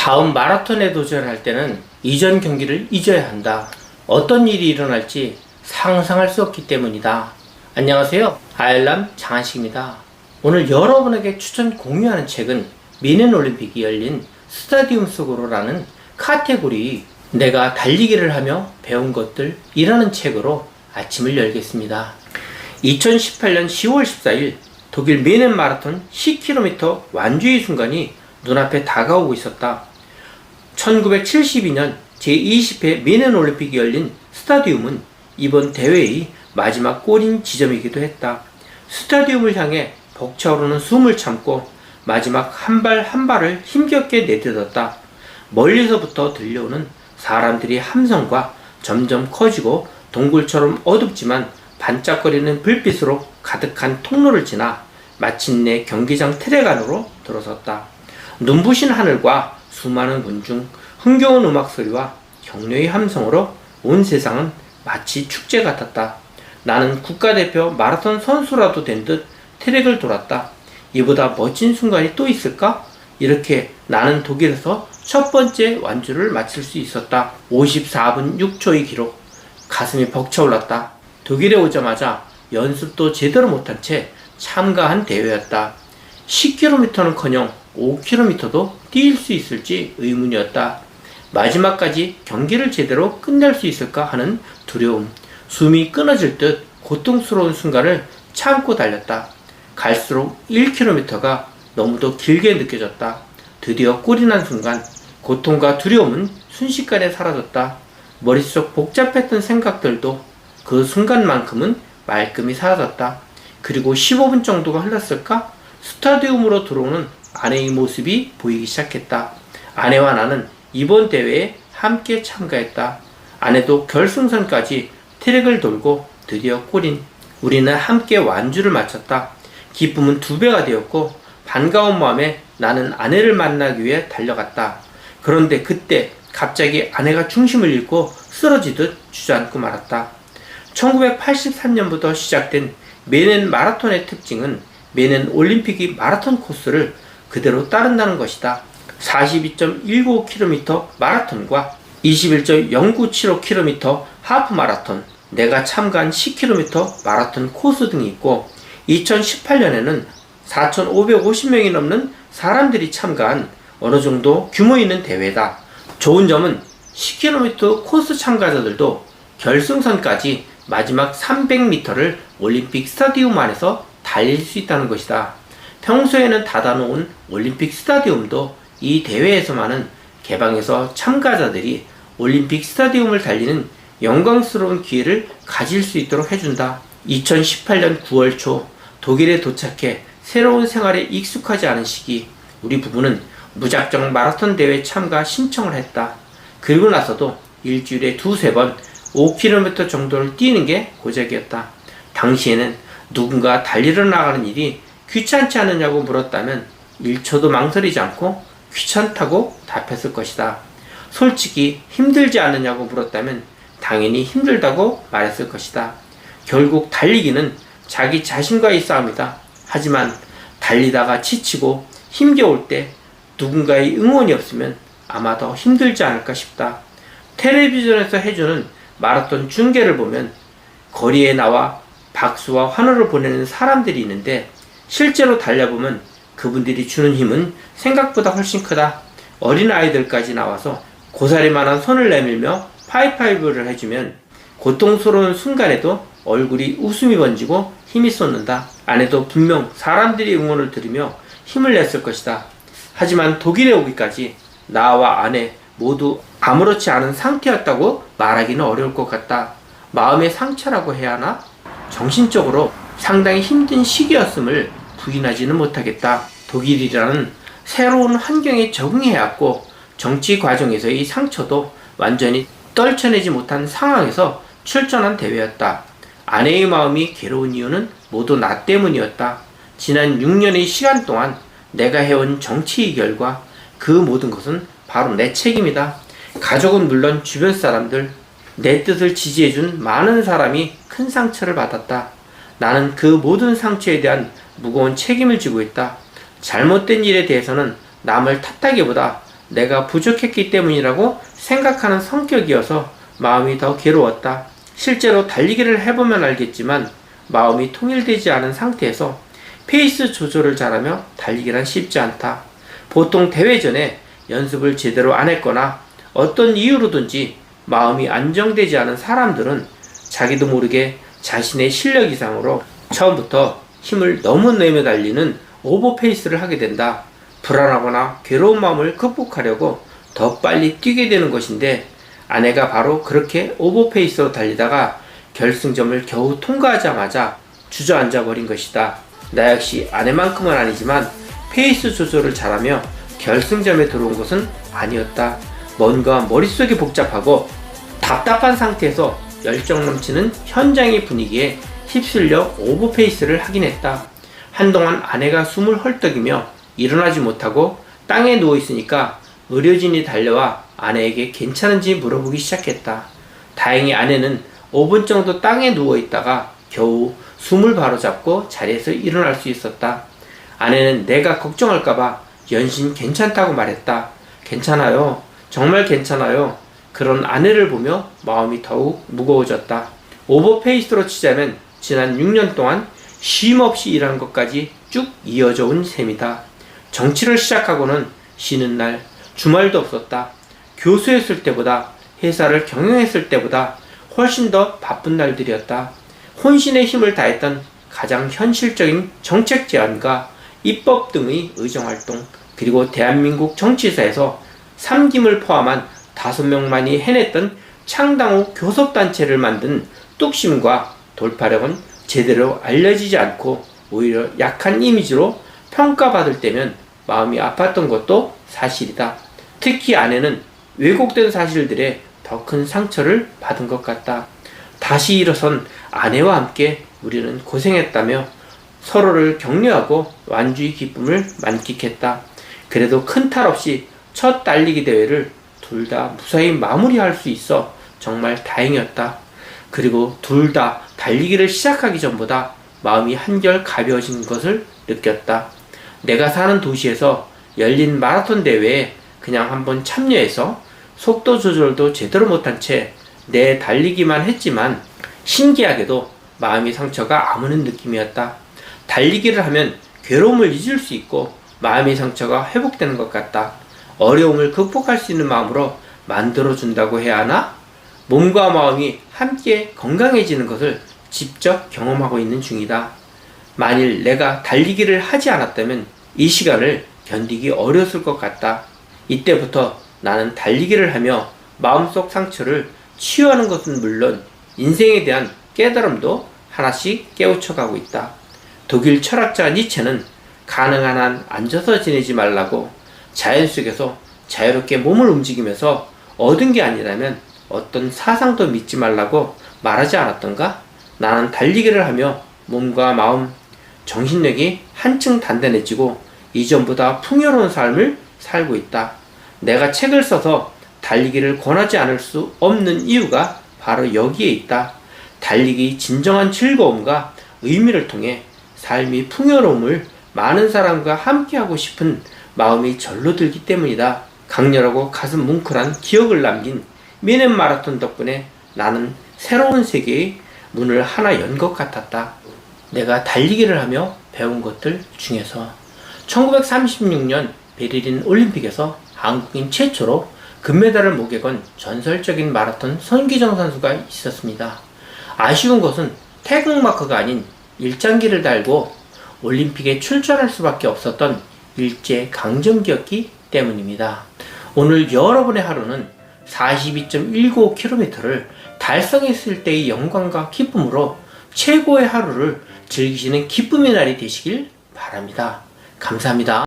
다음 마라톤에 도전할 때는 이전 경기를 잊어야 한다. 어떤 일이 일어날지 상상할 수 없기 때문이다. 안녕하세요. 아일람 장한식입니다. 오늘 여러분에게 추천 공유하는 책은 미넨 올림픽이 열린 스타디움 속으로라는 카테고리 내가 달리기를 하며 배운 것들 이라는 책으로 아침을 열겠습니다. 2018년 10월 14일 독일 미넨 마라톤 10km 완주의 순간이 눈앞에 다가오고 있었다. 1972년 제20회 미넨 올림픽이 열린 스타디움은 이번 대회의 마지막 골인 지점이기도 했다. 스타디움을 향해 벅차오르는 숨을 참고 마지막 한 발 한 발을 힘겹게 내딛었다. 멀리서부터 들려오는 사람들의 함성과 점점 커지고 동굴처럼 어둡지만 반짝거리는 불빛으로 가득한 통로를 지나 마침내 경기장 트랙 안으로 들어섰다. 눈부신 하늘과 수많은 군중, 흥겨운 음악 소리와 격려의 함성으로 온 세상은 마치 축제 같았다. 나는 국가대표 마라톤 선수라도 된 듯 트랙을 돌았다. 이보다 멋진 순간이 또 있을까? 이렇게 나는 독일에서 첫 번째 완주를 마칠 수 있었다. 54분 6초의 기록. 가슴이 벅차올랐다. 독일에 오자마자 연습도 제대로 못한 채 참가한 대회였다. 10km는커녕 5km도 뛸 수 있을지 의문이었다. 마지막까지 경기를 제대로 끝낼 수 있을까 하는 두려움, 숨이 끊어질 듯 고통스러운 순간을 참고 달렸다. 갈수록 1km가 너무도 길게 느껴졌다. 드디어 꼴이 난 순간 고통과 두려움은 순식간에 사라졌다. 머릿속 복잡했던 생각들도 그 순간만큼은 말끔히 사라졌다. 그리고 15분 정도가 흘렀을까? 스타디움으로 들어오는 아내의 모습이 보이기 시작했다. 아내와 나는 이번 대회에 함께 참가했다. 아내도 결승선까지 트랙을 돌고 드디어 골인. 우리는 함께 완주를 마쳤다. 기쁨은 2배가 되었고 반가운 마음에 나는 아내를 만나기 위해 달려갔다. 그런데 그때 갑자기 아내가 중심을 잃고 쓰러지듯 주저앉고 말았다. 1983년부터 시작된 미넨 마라톤의 특징은 미넨 올림픽이 마라톤 코스를 그대로 따른다는 것이다. 42.195km 마라톤과 21.0975km 하프 마라톤, 내가 참가한 10km 마라톤 코스 등이 있고 2018년에는 4,550명이 넘는 사람들이 참가한 어느 정도 규모 있는 대회다. 좋은 점은 10km 코스 참가자들도 결승선까지 마지막 300m를 올림픽 스타디움 안에서 달릴 수 있다는 것이다. 평소에는 닫아놓은 올림픽 스타디움도 이 대회에서만은 개방해서 참가자들이 올림픽 스타디움을 달리는 영광스러운 기회를 가질 수 있도록 해준다. 2018년 9월 초 독일에 도착해 새로운 생활에 익숙하지 않은 시기, 우리 부부는 무작정 마라톤 대회 참가 신청을 했다. 그리고 나서도 일주일에 2-3번 5km 정도를 뛰는 게 고작이었다. 당시에는 누군가 달리러 나가는 일이 귀찮지 않느냐고 물었다면 1초도 망설이지 않고 귀찮다고 답했을 것이다. 솔직히 힘들지 않느냐고 물었다면 당연히 힘들다고 말했을 것이다. 결국 달리기는 자기 자신과의 싸움이다. 하지만 달리다가 지치고 힘겨울 때 누군가의 응원이 없으면 아마 더 힘들지 않을까 싶다. 텔레비전에서 해주는 마라톤 중계를 보면 거리에 나와 박수와 환호를 보내는 사람들이 있는데 실제로 달려보면 그분들이 주는 힘은 생각보다 훨씬 크다. 어린아이들까지 나와서 고사리만한 손을 내밀며 하이파이브를 해주면 고통스러운 순간에도 얼굴이 웃음이 번지고 힘이 솟는다. 아내도 분명 사람들이 응원을 들으며 힘을 냈을 것이다. 하지만 독일에 오기까지 나와 아내 모두 아무렇지 않은 상태였다고 말하기는 어려울 것 같다. 마음의 상처라고 해야 하나? 정신적으로 상당히 힘든 시기였음을 부인하지는 못하겠다. 독일이라는 새로운 환경에 적응해야 했고 정치 과정에서의 상처도 완전히 떨쳐내지 못한 상황에서 출전한 대회였다. 아내의 마음이 괴로운 이유는 모두 나 때문이었다. 지난 6년의 시간 동안 내가 해온 정치의 결과 그 모든 것은 바로 내 책임이다. 가족은 물론 주변 사람들, 내 뜻을 지지해준 많은 사람이 큰 상처를 받았다. 나는 그 모든 상처에 대한 무거운 책임을 지고 있다. 잘못된 일에 대해서는 남을 탓하기보다 내가 부족했기 때문이라고 생각하는 성격이어서 마음이 더 괴로웠다. 실제로 달리기를 해보면 알겠지만 마음이 통일되지 않은 상태에서 페이스 조절을 잘하며 달리기란 쉽지 않다. 보통 대회 전에 연습을 제대로 안 했거나 어떤 이유로든지 마음이 안정되지 않은 사람들은 자기도 모르게 자신의 실력 이상으로 처음부터 힘을 너무 내며 달리는 오버페이스를 하게 된다. 불안하거나 괴로운 마음을 극복하려고 더 빨리 뛰게 되는 것인데 아내가 바로 그렇게 오버페이스로 달리다가 결승점을 겨우 통과하자마자 주저앉아 버린 것이다. 나 역시 아내만큼은 아니지만 페이스 조절을 잘하며 결승점에 들어온 것은 아니었다. 뭔가 머릿속이 복잡하고 답답한 상태에서 열정 넘치는 현장의 분위기에 휩쓸려 오버페이스를 하긴 했다. 한동안 아내가 숨을 헐떡이며 일어나지 못하고 땅에 누워있으니까 의료진이 달려와 아내에게 괜찮은지 물어보기 시작했다. 다행히 아내는 5분 정도 땅에 누워있다가 겨우 숨을 바로잡고 자리에서 일어날 수 있었다. 아내는 내가 걱정할까봐 연신 괜찮다고 말했다. 괜찮아요. 정말 괜찮아요. 그런 아내를 보며 마음이 더욱 무거워졌다. 오버페이스로 치자면 지난 6년 동안 쉼없이 일한 것까지 쭉 이어져 온 셈이다. 정치를 시작하고는 쉬는 날, 주말도 없었다. 교수했을 때보다 회사를 경영했을 때보다 훨씬 더 바쁜 날들이었다. 혼신의 힘을 다했던 가장 현실적인 정책 제안과 입법 등의 의정활동, 그리고 대한민국 정치사에서 삼김을 포함한 5명만이 해냈던 창당 후 교섭단체를 만든 뚝심과 돌파력은 제대로 알려지지 않고 오히려 약한 이미지로 평가받을 때면 마음이 아팠던 것도 사실이다. 특히 아내는 왜곡된 사실들에 더 큰 상처를 받은 것 같다. 다시 일어선 아내와 함께 우리는 고생했다며 서로를 격려하고 완주의 기쁨을 만끽했다. 그래도 큰 탈 없이 첫 달리기 대회를 둘 다 무사히 마무리할 수 있어 정말 다행이었다. 그리고 둘 다 달리기를 시작하기 전보다 마음이 한결 가벼워진 것을 느꼈다. 내가 사는 도시에서 열린 마라톤 대회에 그냥 한번 참여해서 속도 조절도 제대로 못한 채 내 달리기만 했지만 신기하게도 마음의 상처가 아무는 느낌이었다. 달리기를 하면 괴로움을 잊을 수 있고 마음의 상처가 회복되는 것 같다. 어려움을 극복할 수 있는 마음으로 만들어준다고 해야 하나? 몸과 마음이 함께 건강해지는 것을 직접 경험하고 있는 중이다. 만일 내가 달리기를 하지 않았다면 이 시간을 견디기 어려웠을 것 같다. 이때부터 나는 달리기를 하며 마음속 상처를 치유하는 것은 물론 인생에 대한 깨달음도 하나씩 깨우쳐가고 있다. 독일 철학자 니체는 가능한 한 앉아서 지내지 말라고 자연 속에서 자유롭게 몸을 움직이면서 얻은 게 아니라면 어떤 사상도 믿지 말라고 말하지 않았던가? 나는 달리기를 하며 몸과 마음, 정신력이 한층 단단해지고 이전보다 풍요로운 삶을 살고 있다. 내가 책을 써서 달리기를 권하지 않을 수 없는 이유가 바로 여기에 있다. 달리기 진정한 즐거움과 의미를 통해 삶이 풍요로움을 많은 사람과 함께하고 싶은 마음이 절로 들기 때문이다. 강렬하고 가슴 뭉클한 기억을 남긴 미넨 마라톤 덕분에 나는 새로운 세계의 문을 하나 연 것 같았다. 내가 달리기를 하며 배운 것들 중에서 1936년 베를린 올림픽에서 한국인 최초로 금메달을 목에 건 전설적인 마라톤 손기정 선수가 있었습니다. 아쉬운 것은 태극마크가 아닌 일장기를 달고 올림픽에 출전할 수밖에 없었던 일제 강점기였기 때문입니다. 오늘 여러분의 하루는 42.195km를 달성했을 때의 영광과 기쁨으로 최고의 하루를 즐기시는 기쁨의 날이 되시길 바랍니다. 감사합니다.